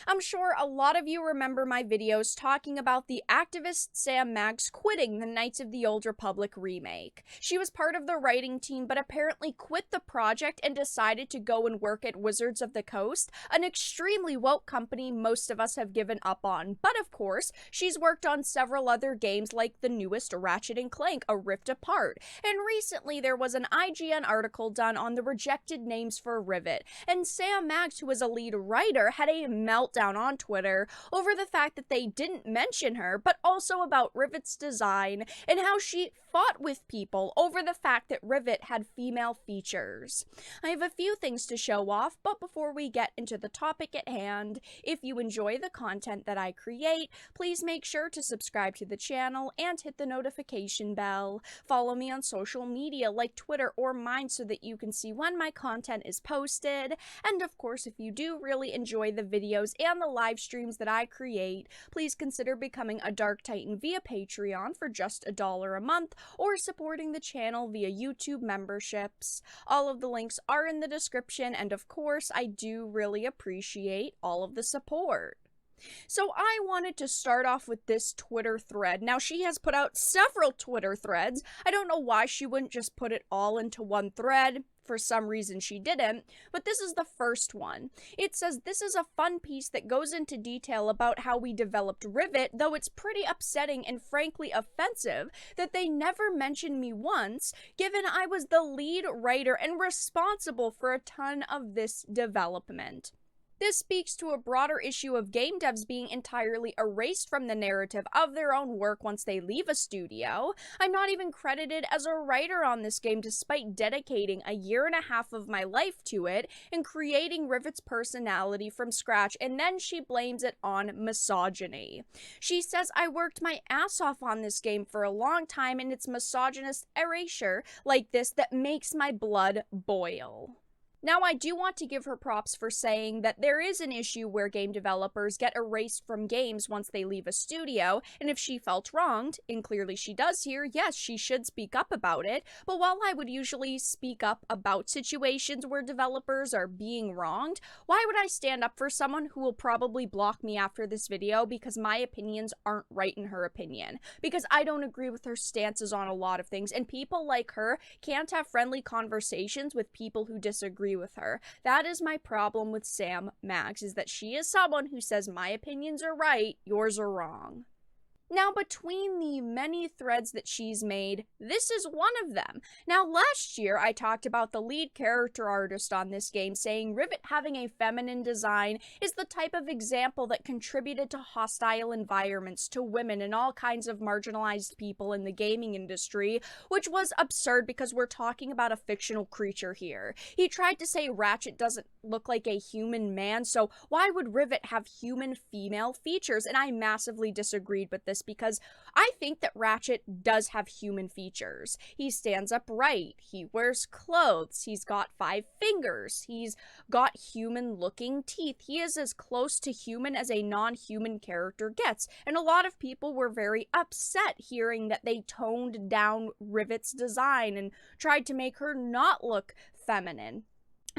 I'm sure a lot of you remember my videos talking about the activist Sam Maggs quitting the Knights of the Old Republic remake. She was part of the writing team but apparently quit the project and decided to go and work at Wizards of the Coast, an extremely woke company most of us have given up on. But of course, she's worked on several other games like the newest Ratchet & Clank, A Rift Apart, and recently there was an IGN article done on the rejected names for Rivet, and Sam Maggs, who was a lead writer, had a meltdown on Twitter over the fact that they didn't mention her, but also about Rivet's design and how she fought with people over the fact that Rivet had female features. I have a few things to show off, but before we get into the topic at hand, if you enjoy the content that I create, please make sure to subscribe to the channel and hit the notification bell. Follow me on social media like Twitter or mine so that you can see when my content is posted. And of course, if you do really enjoy the videos and the live streams that I create, please consider becoming a Dark Titan via Patreon for just $1 a month, or supporting the channel via YouTube memberships. All of the links are in the description, and of course, I do really appreciate all of the support. So I wanted to start off with this Twitter thread. Now, she has put out several Twitter threads. I don't know why she wouldn't just put it all into one thread. For some reason she didn't, but this is the first one. It says, "This is a fun piece that goes into detail about how we developed Rivet, though it's pretty upsetting and frankly offensive that they never mentioned me once, given I was the lead writer and responsible for a ton of this development." This speaks to a broader issue of game devs being entirely erased from the narrative of their own work once they leave a studio. I'm not even credited as a writer on this game despite dedicating a year and a half of my life to it and creating Rivet's personality from scratch, and then she blames it on misogyny. She says, "I worked my ass off on this game for a long time and it's misogynist erasure like this that makes my blood boil." Now, I do want to give her props for saying that there is an issue where game developers get erased from games once they leave a studio, and if she felt wronged, and clearly she does here, yes, she should speak up about it. But while I would usually speak up about situations where developers are being wronged, why would I stand up for someone who will probably block me after this video because my opinions aren't right in her opinion? Because I don't agree with her stances on a lot of things, and people like her can't have friendly conversations with people who disagree with her. That is my problem with Sam Maggs, is that she is someone who says my opinions are right, yours are wrong. Now, between the many threads that she's made, this is one of them. Now, last year, I talked about the lead character artist on this game saying Rivet having a feminine design is the type of example that contributed to hostile environments to women and all kinds of marginalized people in the gaming industry, which was absurd because we're talking about a fictional creature here. He tried to say Ratchet doesn't look like a human man, so why would Rivet have human female features? And I massively disagreed with this, because I think that Ratchet does have human features. He stands upright, he wears clothes, he's got 5 fingers, he's got human-looking teeth. He is as close to human as a non-human character gets, and a lot of people were very upset hearing that they toned down Rivet's design and tried to make her not look feminine.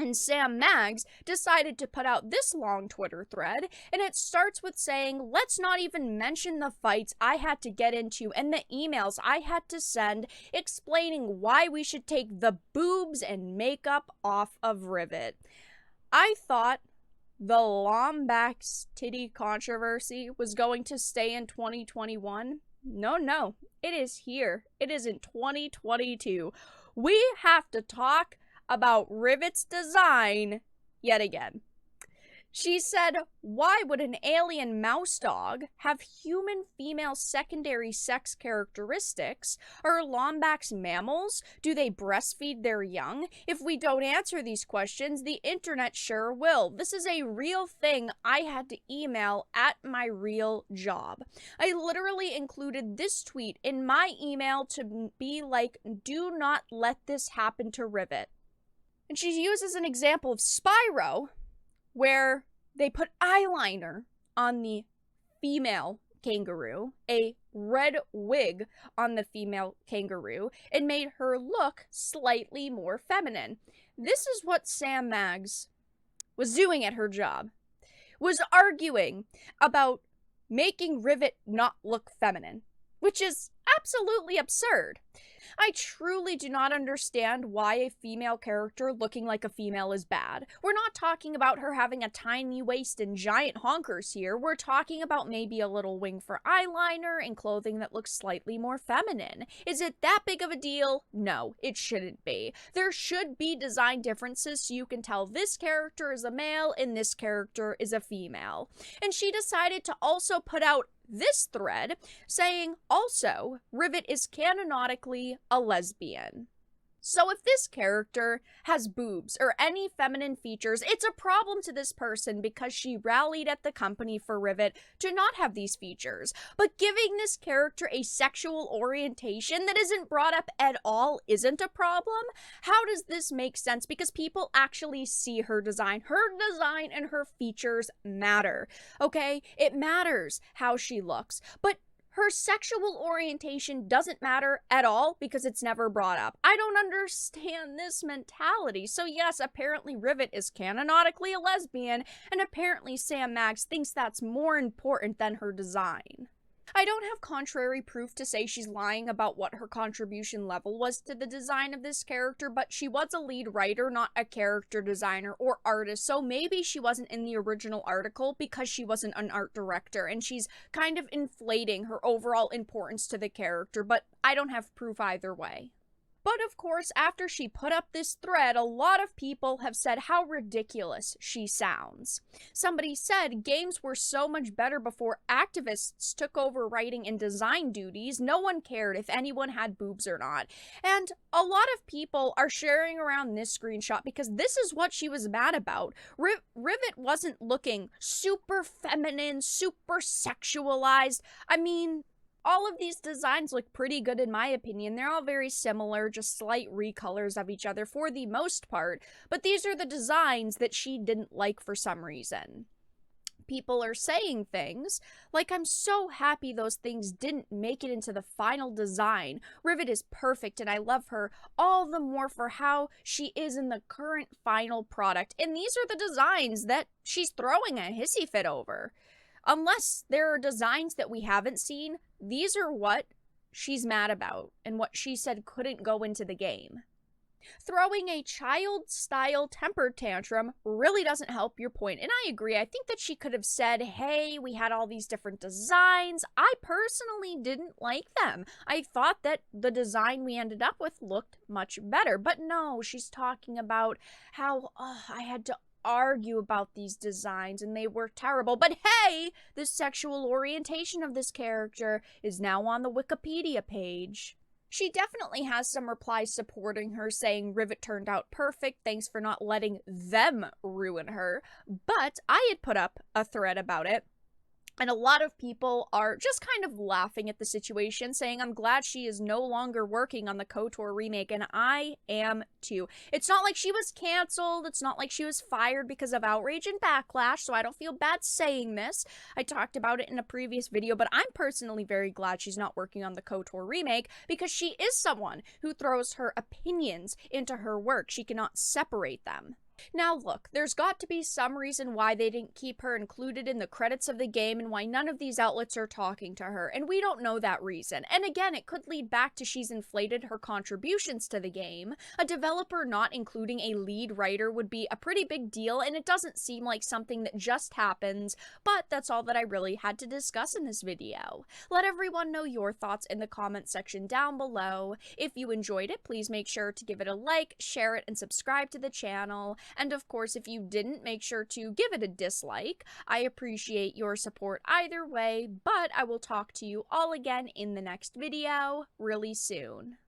And Sam Maggs decided to put out this long Twitter thread, and it starts with saying, "Let's not even mention the fights I had to get into and the emails I had to send explaining why we should take the boobs and makeup off of Rivet." I thought the Lombax titty controversy was going to stay in 2021. No, it is here. It is in 2022. We have to talk about Rivet's design yet again. She said, "Why would an alien mouse dog have human female secondary sex characteristics? Are Lombax mammals? Do they breastfeed their young? If we don't answer these questions, the internet sure will. This is a real thing I had to email at my real job." I literally included this tweet in my email to be like, do not let this happen to Rivet. And she uses an example of Spyro, where they put eyeliner on the female kangaroo, a red wig on the female kangaroo, and made her look slightly more feminine. This is what Sam Maggs was doing at her job. was arguing about making Rivet not look feminine, which is absolutely absurd. I truly do not understand why a female character looking like a female is bad. We're not talking about her having a tiny waist and giant honkers here. We're talking about maybe a little wing for eyeliner and clothing that looks slightly more feminine. Is it that big of a deal? No, it shouldn't be. There should be design differences so you can tell this character is a male and this character is a female. And she decided to also put out this thread saying also Rivet is canonically a lesbian. So if this character has boobs or any feminine features, it's a problem to this person because she rallied at the company for Rivet to not have these features. But giving this character a sexual orientation that isn't brought up at all isn't a problem? How does this make sense? Because people actually see her design. Her design and her features matter, okay? It matters how she looks. But her sexual orientation doesn't matter at all because it's never brought up. I don't understand this mentality. So yes, apparently Rivet is canonically a lesbian, and apparently Sam Maggs thinks that's more important than her design. I don't have contrary proof to say she's lying about what her contribution level was to the design of this character, but she was a lead writer, not a character designer or artist, so maybe she wasn't in the original article because she wasn't an art director, and she's kind of inflating her overall importance to the character, but I don't have proof either way. But of course, after she put up this thread, a lot of people have said how ridiculous she sounds. Somebody said games were so much better before activists took over writing and design duties. No one cared if anyone had boobs or not. And a lot of people are sharing around this screenshot because this is what she was mad about. Rivet wasn't looking super feminine, super sexualized. I mean, all of these designs look pretty good in my opinion. They're all very similar, just slight recolors of each other for the most part, but these are the designs that she didn't like for some reason. People are saying things like, I'm so happy those things didn't make it into the final design. Rivet is perfect and I love her all the more for how she is in the current final product. And these are the designs that she's throwing a hissy fit over. Unless there are designs that we haven't seen, these are what she's mad about and what she said couldn't go into the game. Throwing a child-style temper tantrum really doesn't help your point, and I agree. I think that she could have said, hey, we had all these different designs. I personally didn't like them. I thought that the design we ended up with looked much better, but no, she's talking about how I had to argue about these designs and they were terrible. But hey, the sexual orientation of this character is now on the Wikipedia page. She definitely has some replies supporting her, saying Rivet turned out perfect, thanks for not letting them ruin her. But I had put up a thread about it, and a lot of people are just kind of laughing at the situation, saying, I'm glad she is no longer working on the KOTOR remake, and I am too. It's not like she was canceled. It's not like she was fired because of outrage and backlash, so I don't feel bad saying this. I talked about it in a previous video, but I'm personally very glad she's not working on the KOTOR remake because she is someone who throws her opinions into her work. She cannot separate them. Now look, there's got to be some reason why they didn't keep her included in the credits of the game and why none of these outlets are talking to her, and we don't know that reason. And again, it could lead back to she's inflated her contributions to the game. A developer not including a lead writer would be a pretty big deal, and it doesn't seem like something that just happens, but that's all that I really had to discuss in this video. Let everyone know your thoughts in the comment section down below. If you enjoyed it, please make sure to give it a like, share it, and subscribe to the channel. And of course, if you didn't, make sure to give it a dislike. I appreciate your support either way, but I will talk to you all again in the next video really soon.